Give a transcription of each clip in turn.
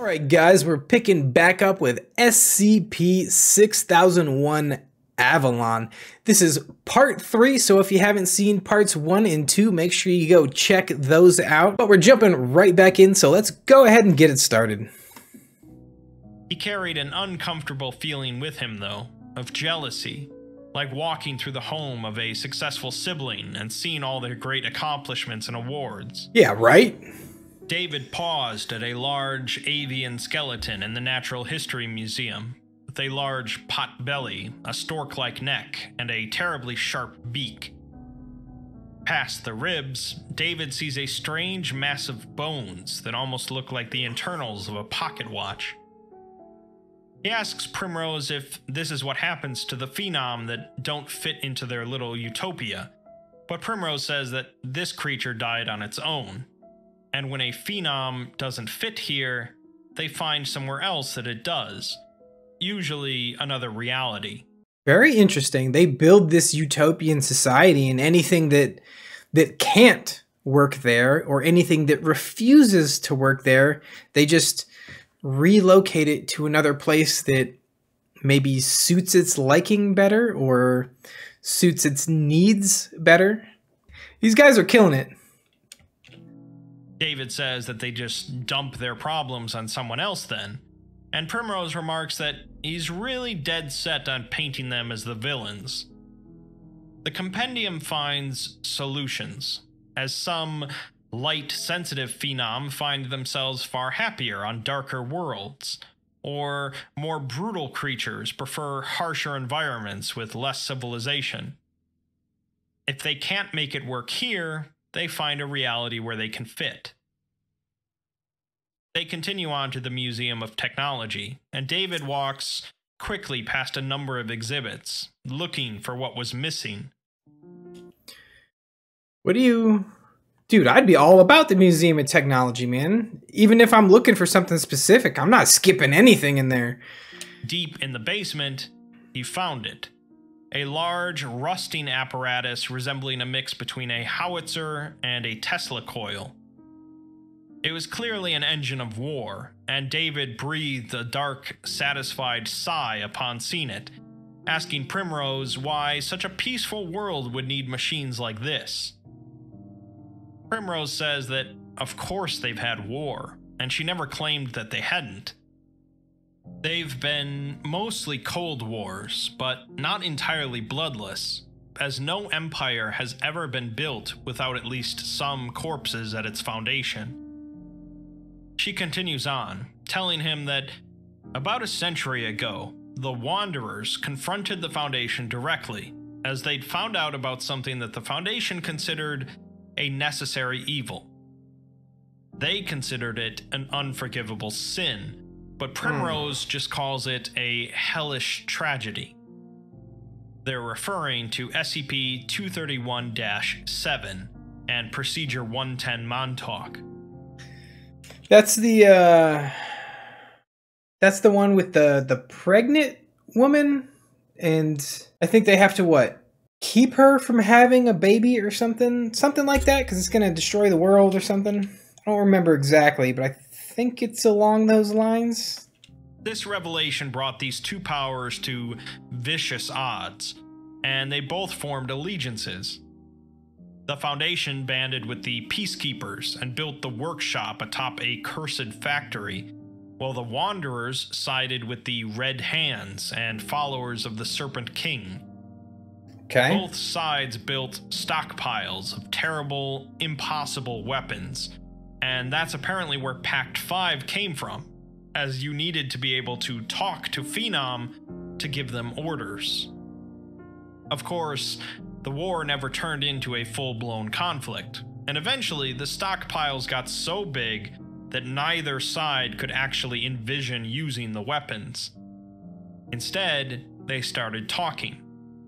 Alright guys, we're picking back up with SCP-6001 Avalon. This is part 3, so if you haven't seen parts 1 and 2, make sure you go check those out. But we're jumping right back in, so let's go ahead and get it started. He carried an uncomfortable feeling with him, though, of jealousy, like walking through the home of a successful sibling and seeing all their great accomplishments and awards. Yeah, right? David paused at a large avian skeleton in the Natural History Museum, with a large pot belly, a stork-like neck, and a terribly sharp beak. Past the ribs, David sees a strange mass of bones that almost look like the internals of a pocket watch. He asks Primrose if this is what happens to the phenom that don't fit into their little utopia, but Primrose says that this creature died on its own. And when a phenom doesn't fit here, they find somewhere else that it does. Usually another reality. Very interesting. They build this utopian society, and anything that can't work there, or anything that refuses to work there, they just relocate it to another place that maybe suits its liking better, or suits its needs better. These guys are killing it. David says that they just dump their problems on someone else then, and Primrose remarks that he's really dead set on painting them as the villains. The compendium finds solutions, as some light-sensitive phenom find themselves far happier on darker worlds, or more brutal creatures prefer harsher environments with less civilization. If they can't make it work here, they find a reality where they can fit. They continue on to the Museum of Technology, and David walks quickly past a number of exhibits, looking for what was missing. What do you... Dude, I'd be all about the Museum of Technology, man. Even if I'm looking for something specific, I'm not skipping anything in there. Deep in the basement, he found it. A large, rusting apparatus resembling a mix between a howitzer and a Tesla coil. It was clearly an engine of war, and David breathed a dark, satisfied sigh upon seeing it, asking Primrose why such a peaceful world would need machines like this. Primrose says that, of course they've had war, and she never claimed that they hadn't. They've been mostly cold wars, but not entirely bloodless, as no empire has ever been built without at least some corpses at its foundation. She continues on, telling him that about a century ago, the Wanderers confronted the Foundation directly, as they'd found out about something that the Foundation considered a necessary evil. They considered it an unforgivable sin, but Primrose just calls it a hellish tragedy. They're referring to SCP-231-7 and Procedure 110 Montauk. That's the one with the pregnant woman, and I think they have to what? Keep her from having a baby or something like that, because it's going to destroy the world or something. I don't remember exactly, but I think it's along those lines. This revelation brought these two powers to vicious odds, and they both formed allegiances. The Foundation banded with the Peacekeepers and built the workshop atop a cursed factory, while the Wanderers sided with the Red Hands and followers of the Serpent King. Okay. Both sides built stockpiles of terrible, impossible weapons, and that's apparently where Pact 5 came from, as you needed to be able to talk to Phenom to give them orders. Of course, the war never turned into a full-blown conflict, and eventually the stockpiles got so big that neither side could actually envision using the weapons. Instead, they started talking.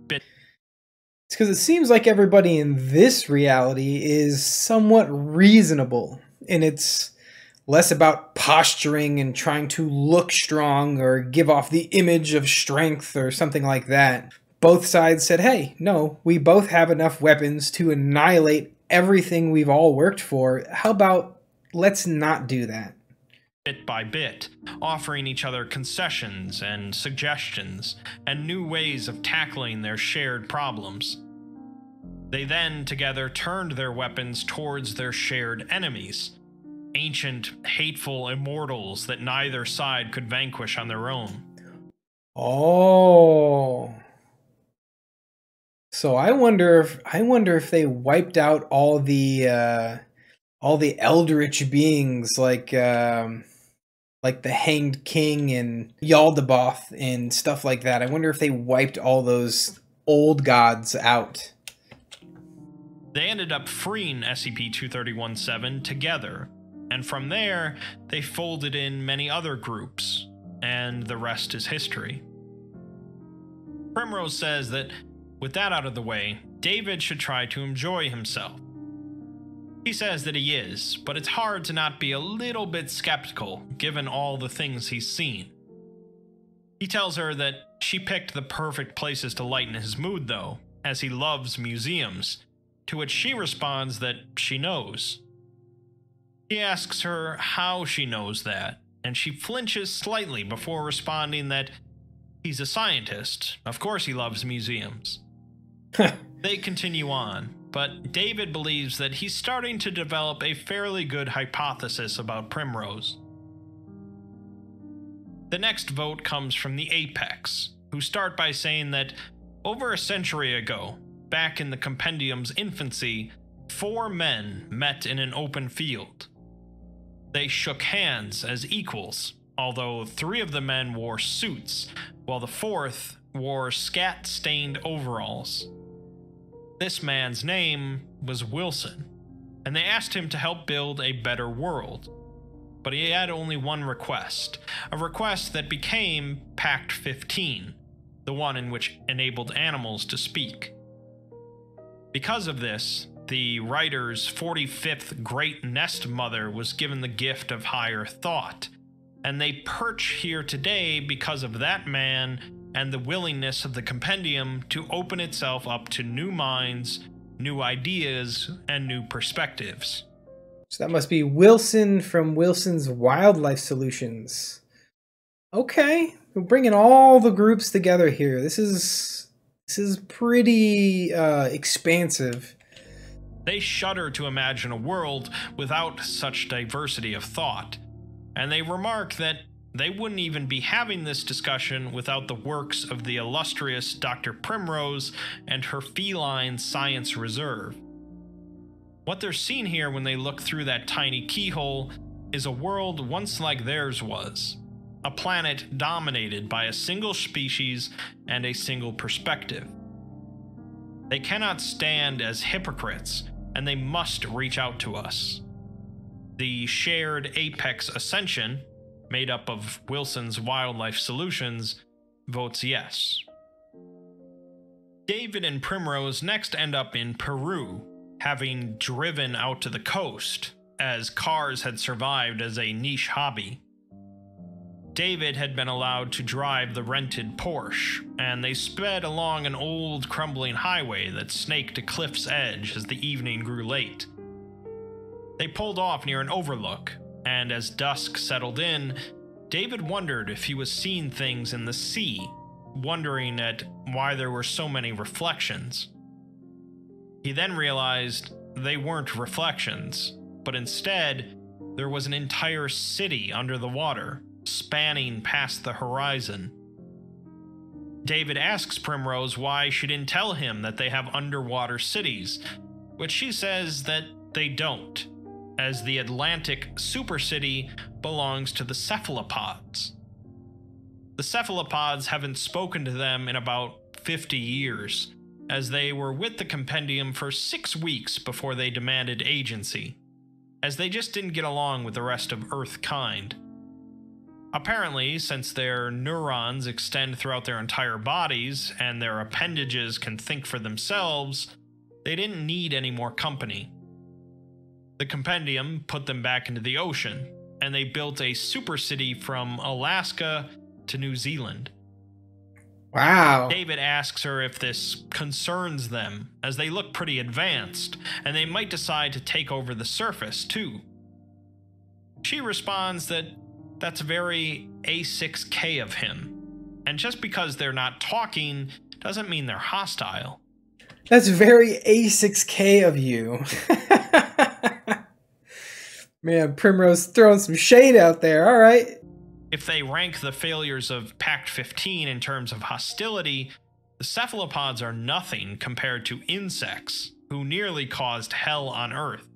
It's because it seems like everybody in this reality is somewhat reasonable, and it's less about posturing and trying to look strong or give off the image of strength or something like that. Both sides said, hey, no, we both have enough weapons to annihilate everything we've all worked for. How about let's not do that? bit by bit, offering each other concessions and suggestions and new ways of tackling their shared problems. They then, together, turned their weapons towards their shared enemies, ancient, hateful immortals that neither side could vanquish on their own. Oh. So I wonder if they wiped out all the eldritch beings like the Hanged King and Yaldabaoth and stuff like that. I wonder if they wiped all those old gods out. They ended up freeing SCP-231-7 together, and from there, they folded in many other groups, and the rest is history. Primrose says that, with that out of the way, David should try to enjoy himself. He says that he is, but it's hard to not be a little bit skeptical given all the things he's seen. He tells her that she picked the perfect places to lighten his mood though, as he loves museums, to which she responds that she knows. He asks her how she knows that, and she flinches slightly before responding that he's a scientist, of course he loves museums. They continue on, but David believes that he's starting to develop a fairly good hypothesis about Primrose. The next vote comes from the Apex, who start by saying that over a century ago, back in the Compendium's infancy, 4 men met in an open field. They shook hands as equals, although 3 of the men wore suits, while the 4th wore scat-stained overalls. This man's name was Wilson, and they asked him to help build a better world. But he had only one request, a request that became Pact 15, the one in which enabled animals to speak. Because of this, the writer's 45th Great Nest Mother was given the gift of higher thought, and they perch here today because of that man and the willingness of the Compendium to open itself up to new minds, new ideas, and new perspectives. So that must be Wilson from Wilson's Wildlife Solutions. Okay, we're bringing all the groups together here. This is pretty expansive. They shudder to imagine a world without such diversity of thought, and they remark that they wouldn't even be having this discussion without the works of the illustrious Dr. Primrose and her feline science reserve. What they're seeing here when they look through that tiny keyhole is a world once like theirs was, a planet dominated by a single species and a single perspective. They cannot stand as hypocrites, and they must reach out to us. The shared Apex Ascension, made up of Wilson's Wildlife Solutions, votes yes. David and Primrose next end up in Peru, having driven out to the coast, as cars had survived as a niche hobby. David had been allowed to drive the rented Porsche, and they sped along an old, crumbling highway that snaked a cliff's edge as the evening grew late. They pulled off near an overlook, and as dusk settled in, David wondered if he was seeing things in the sea, wondering at why there were so many reflections. He then realized they weren't reflections, but instead, there was an entire city under the water, spanning past the horizon. David asks Primrose why she didn't tell him that they have underwater cities, which she says that they don't, as the Atlantic supercity belongs to the cephalopods. The cephalopods haven't spoken to them in about 50 years, as they were with the Compendium for 6 weeks before they demanded agency, as they just didn't get along with the rest of Earth kind. Apparently, since their neurons extend throughout their entire bodies and their appendages can think for themselves, they didn't need any more company. The Compendium put them back into the ocean, and they built a super city from Alaska to New Zealand. Wow. David asks her if this concerns them, as they look pretty advanced, and they might decide to take over the surface, too. She responds that That's very A6K of him. And just because they're not talking doesn't mean they're hostile. That's very A6K of you. Man, Primrose throwing some shade out there. All right. If they rank the failures of Pact 15 in terms of hostility, the cephalopods are nothing compared to insects, who nearly caused hell on Earth.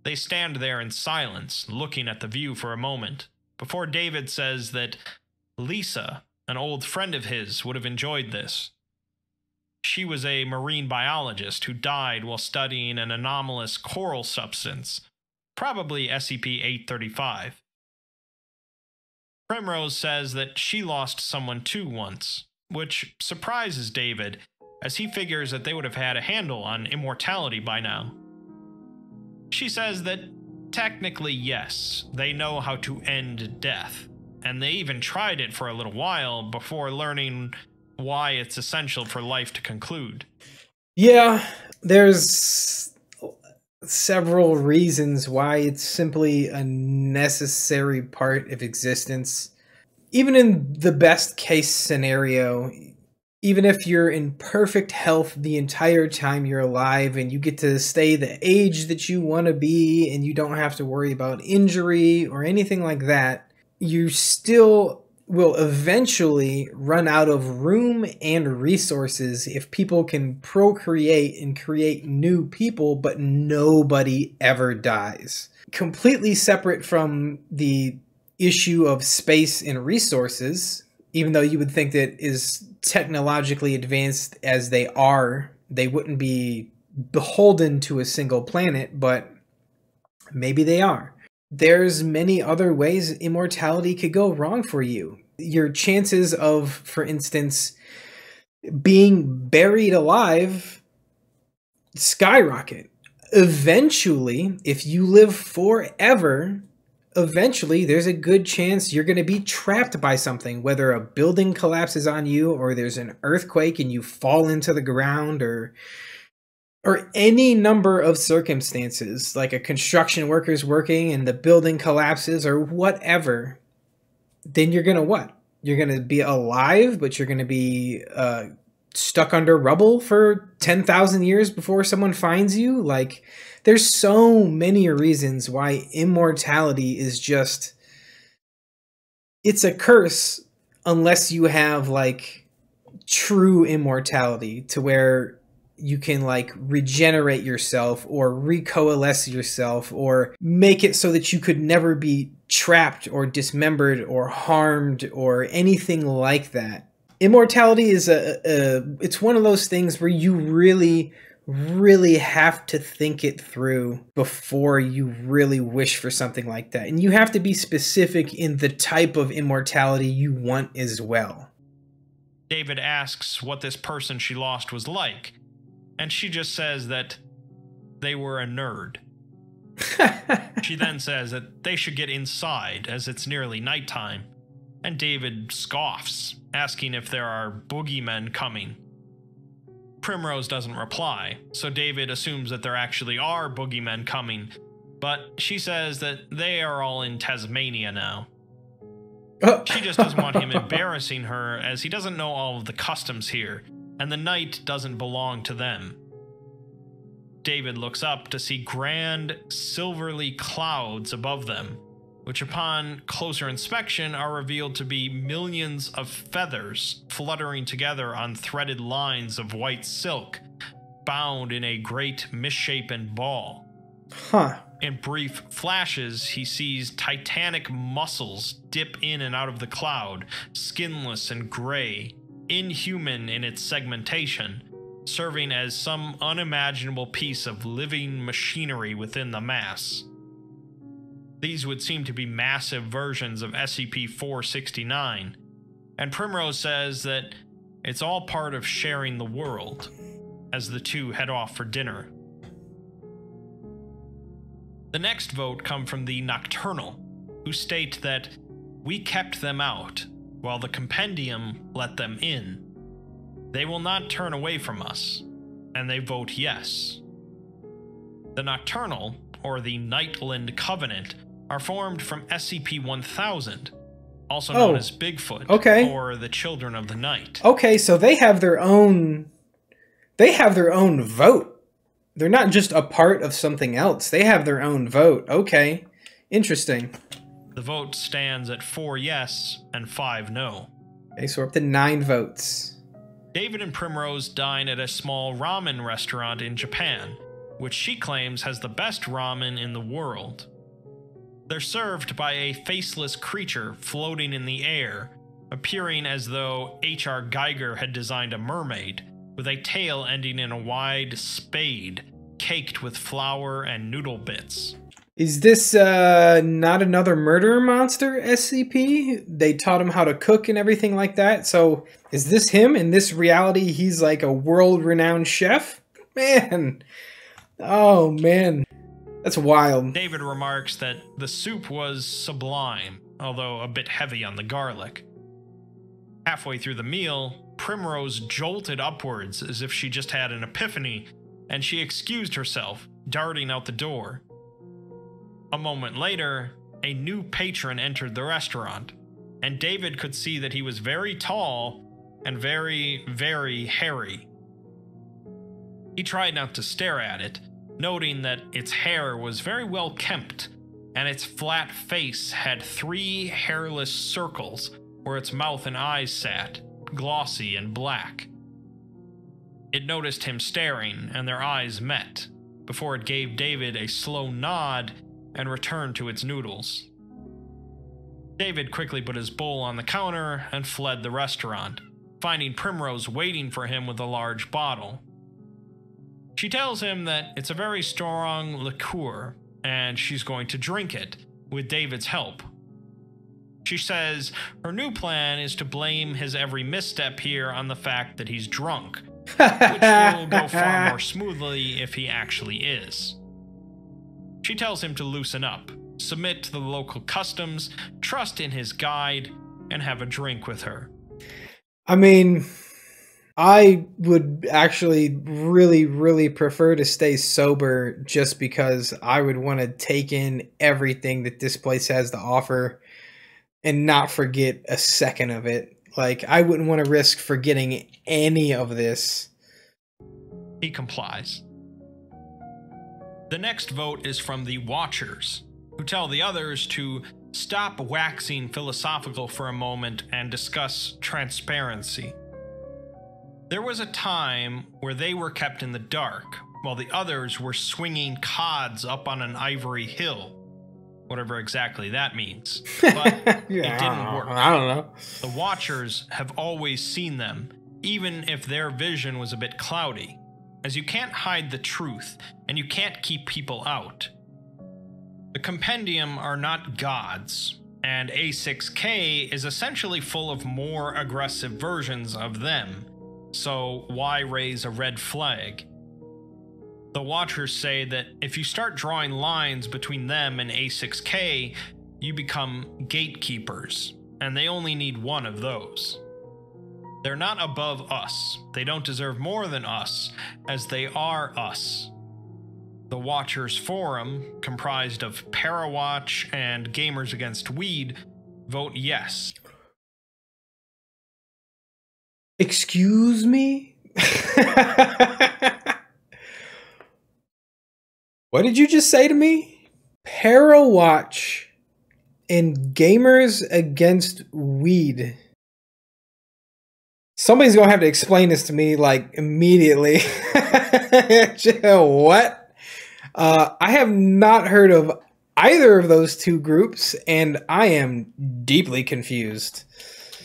They stand there in silence, looking at the view for a moment, before David says that Lisa, an old friend of his, would have enjoyed this. She was a marine biologist who died while studying an anomalous coral substance, probably SCP-835. Primrose says that she lost someone too once, which surprises David, as he figures that they would have had a handle on immortality by now. She says that technically yes, they know how to end death, and they even tried it for a little while before learning why it's essential for life to conclude. Yeah, there's several reasons why it's simply a necessary part of existence. Even in the best case scenario, even if you're in perfect health the entire time you're alive and you get to stay the age that you want to be and you don't have to worry about injury or anything like that, you still will eventually run out of room and resources if people can procreate and create new people, but nobody ever dies. Completely separate from the issue of space and resources, even though you would think that as technologically advanced as they are, they wouldn't be beholden to a single planet, but maybe they are. There's many other ways immortality could go wrong for you. Your chances of, for instance, being buried alive skyrocket. Eventually, if you live forever, eventually there's a good chance you're going to be trapped by something, whether a building collapses on you or there's an earthquake and you fall into the ground, or any number of circumstances, like a construction worker's working and the building collapses or whatever. Then you're going to what? You're going to be alive, but you're going to be stuck under rubble for 10,000 years before someone finds you. Like, there's so many reasons why immortality is just, it's a curse unless you have like true immortality to where you can like regenerate yourself or recoalesce yourself or make it so that you could never be trapped or dismembered or harmed or anything like that. Immortality is it's one of those things where you really have to think it through before you really wish for something like that. And you have to be specific in the type of immortality you want as well. David asks what this person she lost was like, and she just says that they were a nerd. She then says that they should get inside as it's nearly nighttime, and David scoffs, asking if there are boogeymen coming. Primrose doesn't reply, so David assumes that there actually are boogeymen coming, but she says that they are all in Tasmania now. She just doesn't want him embarrassing her, as he doesn't know all of the customs here, and the night doesn't belong to them. David looks up to see grand, silvery clouds above them, which upon closer inspection are revealed to be millions of feathers fluttering together on threaded lines of white silk, bound in a great misshapen ball. Huh. In brief flashes, he sees titanic muscles dip in and out of the cloud, skinless and gray, inhuman in its segmentation, serving as some unimaginable piece of living machinery within the mass. These would seem to be massive versions of SCP-469, and Primrose says that it's all part of sharing the world, as the two head off for dinner. The next vote come from the Nocturnal, who state that we kept them out, while the Compendium let them in. They will not turn away from us, and they vote yes. The Nocturnal, or the Nightland Covenant, are formed from SCP-1000, also known as Bigfoot, or the Children of the Night. Okay, so they have their own vote. They're not just a part of something else. They have their own vote. Okay. Interesting. The vote stands at 4 yes and 5 no. Okay, so we're up to 9 votes. David and Primrose dine at a small ramen restaurant in Japan, which she claims has the best ramen in the world. They're served by a faceless creature floating in the air, appearing as though H.R. Geiger had designed a mermaid, with a tail ending in a wide spade, caked with flour and noodle bits. Is this not another murderer monster, SCP? They taught him how to cook and everything like that, so is this him? In this reality, he's like a world-renowned chef? Man. Oh, man. That's wild. David remarks that the soup was sublime, although a bit heavy on the garlic. Halfway through the meal, Primrose jolted upwards as if she just had an epiphany, and she excused herself, darting out the door. A moment later, a new patron entered the restaurant, and David could see that he was very tall and very, very hairy. He tried not to stare at it, noting that its hair was very well kempt, and its flat face had 3 hairless circles where its mouth and eyes sat, glossy and black. It noticed him staring, and their eyes met, before it gave David a slow nod and returned to its noodles. David quickly put his bowl on the counter and fled the restaurant, finding Primrose waiting for him with a large bottle. She tells him that it's a very strong liqueur, and she's going to drink it, with David's help. She says her new plan is to blame his every misstep here on the fact that he's drunk, which will go far more smoothly if he actually is. She tells him to loosen up, submit to the local customs, trust in his guide, and have a drink with her. I mean, I would actually really, really prefer to stay sober just because I would want to take in everything that this place has to offer and not forget a second of it. Like, I wouldn't want to risk forgetting any of this. He complies. The next vote is from the Watchers, who tell the others to stop waxing philosophical for a moment and discuss transparency. There was a time where they were kept in the dark, while the others were swinging cods up on an ivory hill. Whatever exactly that means. But it didn't work. I don't know. The Watchers have always seen them, even if their vision was a bit cloudy, as you can't hide the truth, and you can't keep people out. The Compendium are not gods, and A6K is essentially full of more aggressive versions of them, so why raise a red flag? The Watchers say that if you start drawing lines between them and A6K, you become gatekeepers, and they only need one of those. They're not above us. They don't deserve more than us, as they are us. The Watchers Forum, comprised of Parawatch and Gamers Against Weed, vote yes. Excuse me? What did you just say to me? Parawatch and Gamers Against Weed. Somebody's gonna have to explain this to me, like, immediately. What? I have not heard of either of those two groups, and I am deeply confused.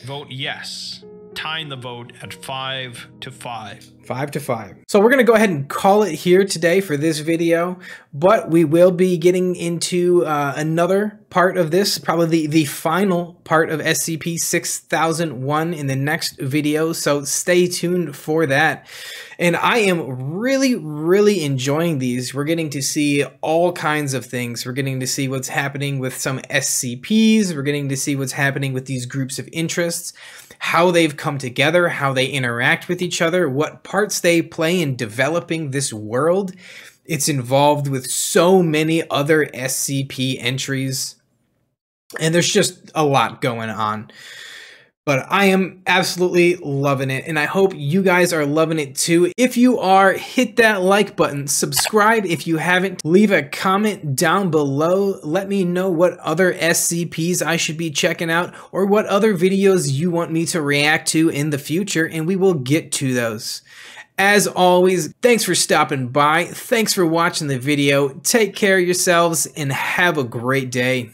Vote yes, tying the vote at 5-5. 5-5. So we're going to go ahead and call it here today for this video, but we will be getting into another part of this, probably the final part of SCP-6001 in the next video, so stay tuned for that. And I am really, really enjoying these. We're getting to see all kinds of things. We're getting to see what's happening with some SCPs. We're getting to see what's happening with these groups of interests, how they've come together, how they interact with each other, what parts they play in developing this world. It's involved with so many other SCP entries, and there's just a lot going on. But I am absolutely loving it, and I hope you guys are loving it too. If you are, hit that like button, subscribe if you haven't, leave a comment down below. Let me know what other SCPs I should be checking out, or what other videos you want me to react to in the future, and we will get to those. As always, thanks for stopping by, thanks for watching the video, take care of yourselves, and have a great day.